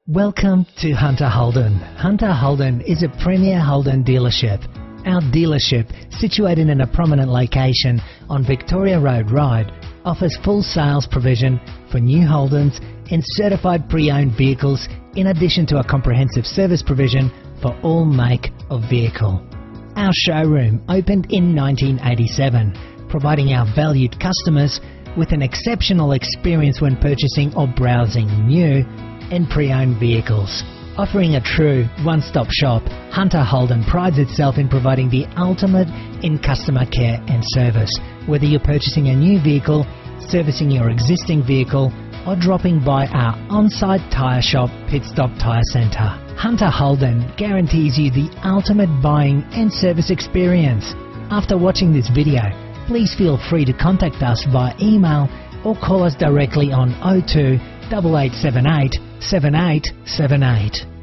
Welcome to Hunter Holden. Hunter Holden is a premier Holden dealership. Our dealership, situated in a prominent location on Victoria Road, Ryde, offers full sales provision for new Holdens and certified pre-owned vehicles, in addition to a comprehensive service provision for all make of vehicle. Our showroom opened in 1987, providing our valued customers with an exceptional experience when purchasing or browsing new and pre-owned vehicles. Offering a true one-stop shop, Hunter Holden prides itself in providing the ultimate in customer care and service. Whether you're purchasing a new vehicle, servicing your existing vehicle, or dropping by our on-site tyre shop, Pit Stop Tyre Centre, Hunter Holden guarantees you the ultimate buying and service experience. After watching this video, please feel free to contact us via email or call us directly on 02 8878 7878.